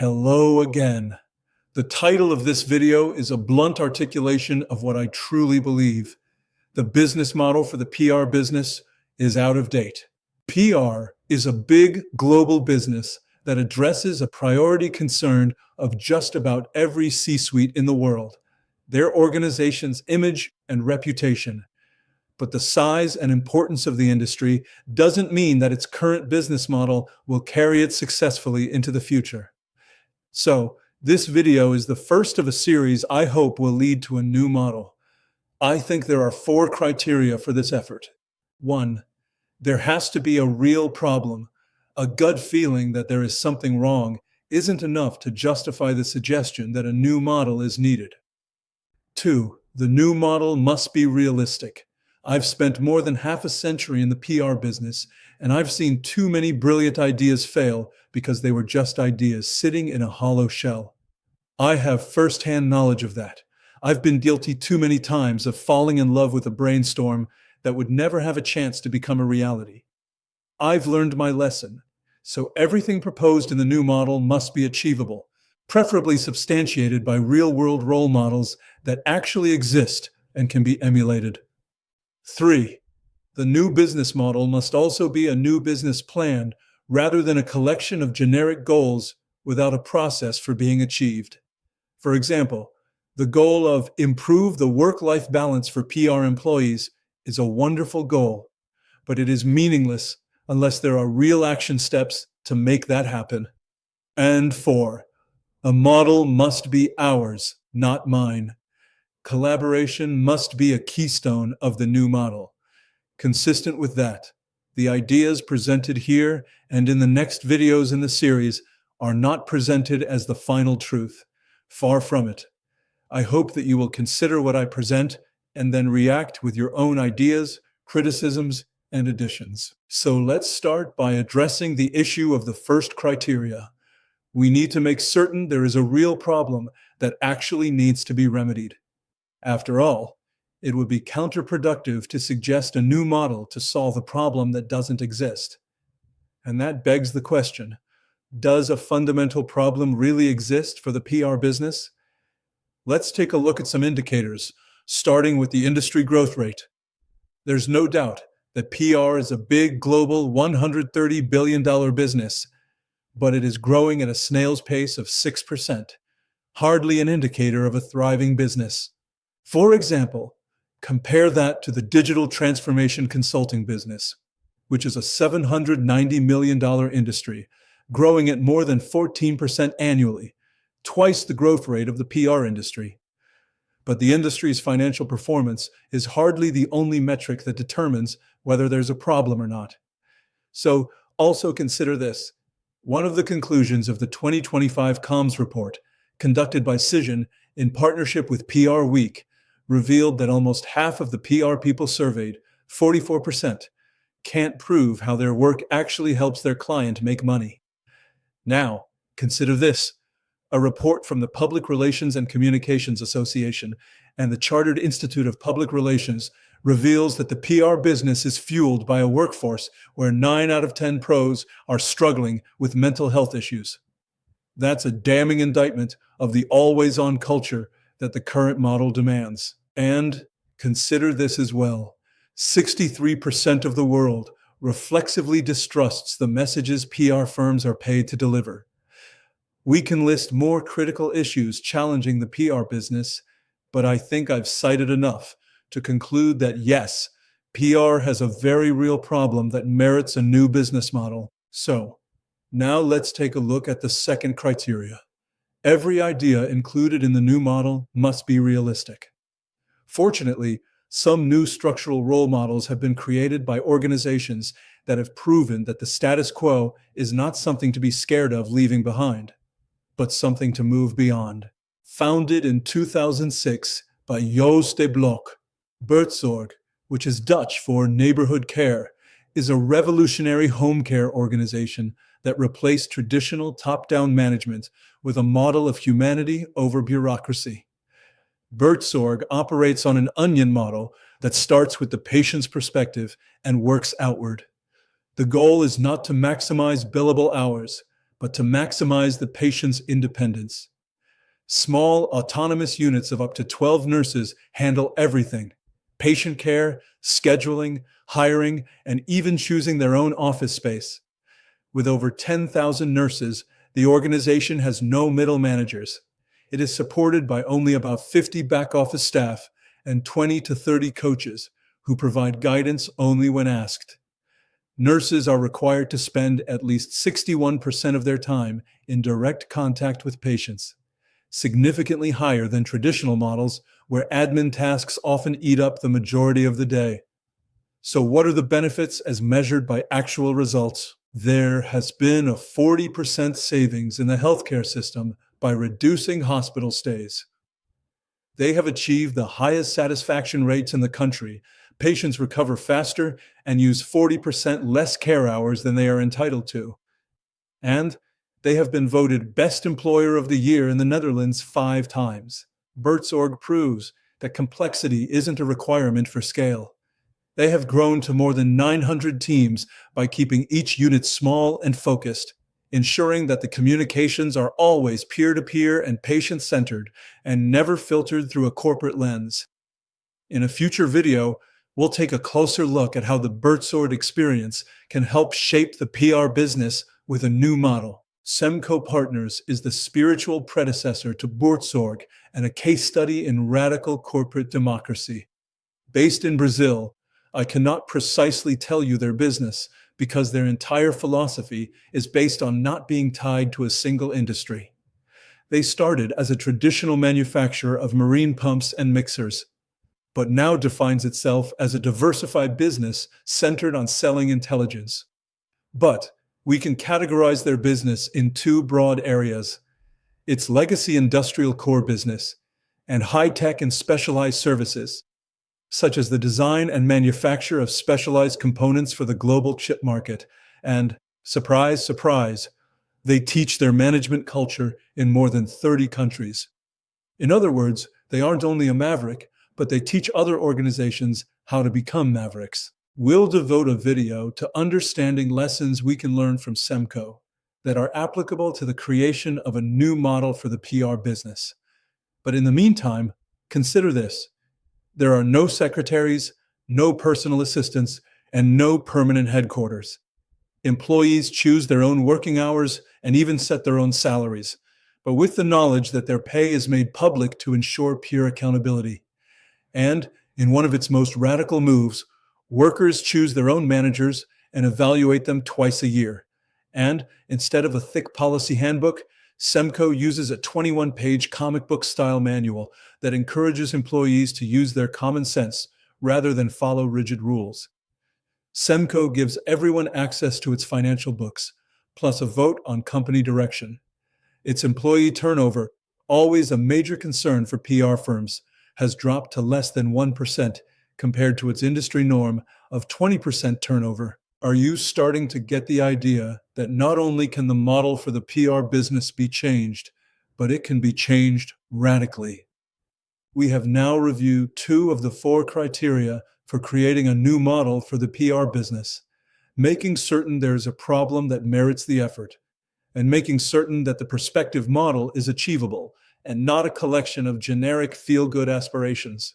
Hello again. The title of this video is a blunt articulation of what I truly believe. The business model for the PR business is out of date. PR is a big global business that addresses a priority concern of just about every C-suite in the world, their organization's image and reputation. But the size and importance of the industry doesn't mean that its current business model will carry it successfully into the future. So, this video is the first of a series I hope will lead to a new model. I think there are 4 criteria for this effort. 1. There has to be a real problem. A gut feeling that there is something wrong isn't enough to justify the suggestion that a new model is needed. 2. The new model must be realistic. I've spent more than half a century in the PR business, and I've seen too many brilliant ideas fail because they were just ideas sitting in a hollow shell. I have first-hand knowledge of that. I've been guilty too many times of falling in love with a brainstorm that would never have a chance to become a reality. I've learned my lesson, so everything proposed in the new model must be achievable, preferably substantiated by real-world role models that actually exist and can be emulated. 3. The new business model must also be a new business plan rather than a collection of generic goals without a process for being achieved. For example, the goal of improve the work-life balance for PR employees is a wonderful goal, but it is meaningless unless there are real action steps to make that happen. And 4. A model must be ours, not mine. Collaboration must be a keystone of the new model. Consistent with that, the ideas presented here and in the next videos in the series are not presented as the final truth. Far from it. I hope that you will consider what I present and then react with your own ideas, criticisms, and additions. So let's start by addressing the issue of the first criteria. We need to make certain there is a real problem that actually needs to be remedied. After all, it would be counterproductive to suggest a new model to solve a problem that doesn't exist. And that begs the question, does a fundamental problem really exist for the PR business? Let's take a look at some indicators, starting with the industry growth rate. There's no doubt that PR is a big global $130 billion business, but it is growing at a snail's pace of 6%, hardly an indicator of a thriving business. For example, compare that to the digital transformation consulting business, which is a $790 million industry, growing at more than 14% annually, twice the growth rate of the PR industry. But the industry's financial performance is hardly the only metric that determines whether there's a problem or not. So also consider this. One of the conclusions of the 2025 Comms report, conducted by Cision in partnership with PR Week, revealed that almost half of the PR people surveyed, 44%, can't prove how their work actually helps their client make money. Now, consider this. A report from the Public Relations and Communications Association and the Chartered Institute of Public Relations reveals that the PR business is fueled by a workforce where 9 out of 10 pros are struggling with mental health issues. That's a damning indictment of the always-on culture that the current model demands. And consider this as well. 63% of the world reflexively distrusts the messages PR firms are paid to deliver. We can list more critical issues challenging the PR business, but I think I've cited enough to conclude that yes, PR has a very real problem that merits a new business model. So, now let's take a look at the second criteria. Every idea included in the new model must be realistic. Fortunately, some new structural role models have been created by organizations that have proven that the status quo is not something to be scared of leaving behind, but something to move beyond. Founded in 2006 by Joost de Blok, Buurtzorg, which is Dutch for neighborhood care, is a revolutionary home care organization that replaced traditional top-down management with a model of humanity over bureaucracy. Buurtzorg operates on an onion model that starts with the patient's perspective and works outward. The goal is not to maximize billable hours, but to maximize the patient's independence. Small, autonomous units of up to 12 nurses handle everything: patient care, scheduling, hiring, and even choosing their own office space. With over 10,000 nurses, the organization has no middle managers. It is supported by only about 50 back office staff and 20 to 30 coaches who provide guidance only when asked. Nurses are required to spend at least 61% of their time in direct contact with patients, significantly higher than traditional models where admin tasks often eat up the majority of the day. So, what are the benefits as measured by actual results? There has been a 40% savings in the healthcare system by reducing hospital stays. They have achieved the highest satisfaction rates in the country. Patients recover faster and use 40% less care hours than they are entitled to. And they have been voted Best Employer of the Year in the Netherlands 5 times. Buurtzorg proves that complexity isn't a requirement for scale. They have grown to more than 900 teams by keeping each unit small and focused, ensuring that the communications are always peer-to-peer and patient-centered and never filtered through a corporate lens. In a future video, we'll take a closer look at how the Buurtzorg experience can help shape the PR business with a new model. Semco Partners is the spiritual predecessor to Buurtzorg and a case study in radical corporate democracy. Based in Brazil, I cannot precisely tell you their business because their entire philosophy is based on not being tied to a single industry. They started as a traditional manufacturer of marine pumps and mixers, but now defines itself as a diversified business centered on selling intelligence. But we can categorize their business in 2 broad areas: its legacy industrial core business and high-tech and specialized services, such as the design and manufacture of specialized components for the global chip market. And, surprise, surprise, they teach their management culture in more than 30 countries. In other words, they aren't only a maverick, but they teach other organizations how to become mavericks. We'll devote a video to understanding lessons we can learn from Semco that are applicable to the creation of a new model for the PR business. But in the meantime, consider this: there are no secretaries, no personal assistants, and no permanent headquarters. Employees choose their own working hours and even set their own salaries, but with the knowledge that their pay is made public to ensure peer accountability. And, in one of its most radical moves, workers choose their own managers and evaluate them twice a year. And, instead of a thick policy handbook, Semco uses a 21-page comic book-style manual that encourages employees to use their common sense rather than follow rigid rules. Semco gives everyone access to its financial books, plus a vote on company direction. Its employee turnover, always a major concern for PR firms, has dropped to less than 1% compared to its industry norm of 20% turnover. Are you starting to get the idea that not only can the model for the PR business be changed, but it can be changed radically? We have now reviewed 2 of the 4 criteria for creating a new model for the PR business: making certain there is a problem that merits the effort, and making certain that the prospective model is achievable and not a collection of generic feel-good aspirations.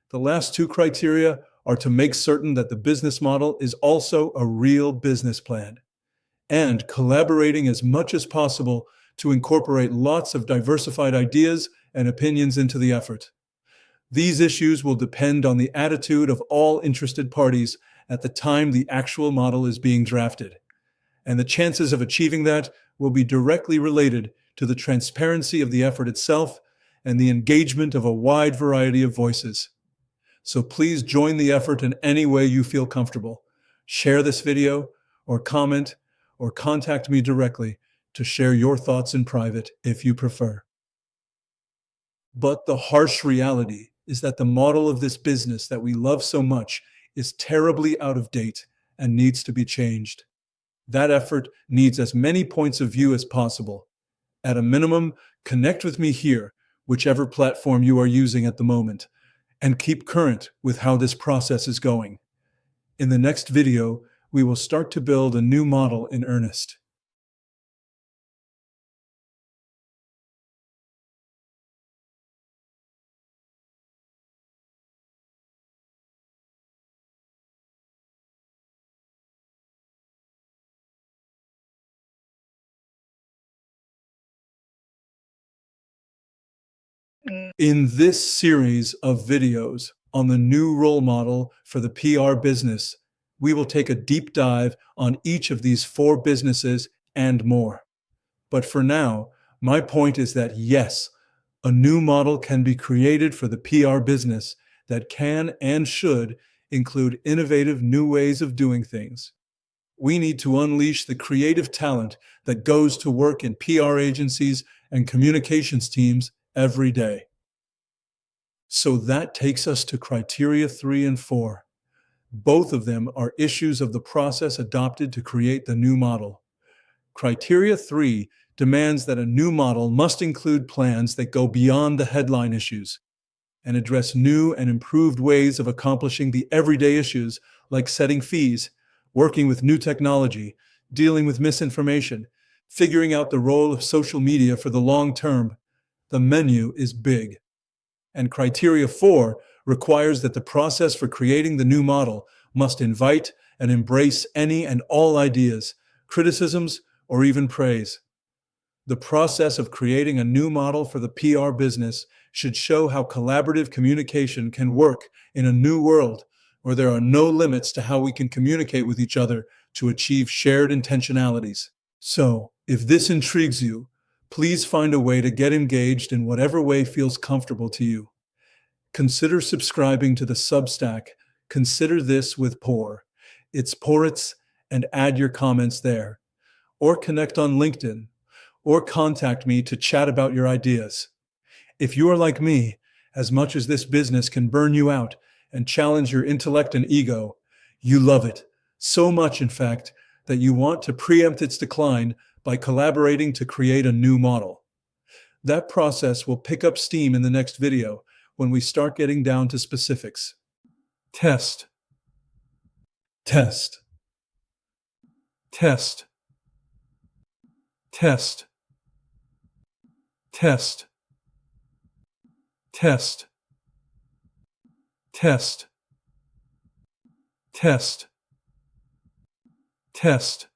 The last 2 criteria are to make certain that the business model is also a real business plan, and collaborating as much as possible to incorporate lots of diversified ideas and opinions into the effort. These issues will depend on the attitude of all interested parties at the time the actual model is being drafted, and the chances of achieving that will be directly related to the transparency of the effort itself and the engagement of a wide variety of voices. So please join the effort in any way you feel comfortable. Share this video, or comment, or contact me directly to share your thoughts in private if you prefer. But the harsh reality is that the model of this business that we love so much is terribly out of date and needs to be changed. That effort needs as many points of view as possible. At a minimum, connect with me here, whichever platform you are using at the moment, and keep current with how this process is going. In the next video, we will start to build a new model in earnest. In this series of videos on the new role model for the PR business, we will take a deep dive on each of these four businesses and more. But for now, my point is that yes, a new model can be created for the PR business that can and should include innovative new ways of doing things. We need to unleash the creative talent that goes to work in PR agencies and communications teams every day. So that takes us to criteria 3 and 4. Both of them are issues of the process adopted to create the new model. Criteria 3 demands that a new model must include plans that go beyond the headline issues and address new and improved ways of accomplishing the everyday issues like setting fees, working with new technology, dealing with misinformation, figuring out the role of social media for the long term. The menu is big. And criteria 4 requires that the process for creating the new model must invite and embrace any and all ideas, criticisms, or even praise. The process of creating a new model for the PR business should show how collaborative communication can work in a new world where there are no limits to how we can communicate with each other to achieve shared intentionalities. So, if this intrigues you, please find a way to get engaged in whatever way feels comfortable to you. Consider subscribing to the Substack. Consider this with Pour. It's Poritz, and add your comments there. Or connect on LinkedIn, or contact me to chat about your ideas. If you are like me, as much as this business can burn you out and challenge your intellect and ego, you love it. So much, in fact, that you want to preempt its decline by collaborating to create a new model. That process will pick up steam in the next video when we start getting down to specifics. Test. Test. Test. Test. Test. Test. Test. Test. Test.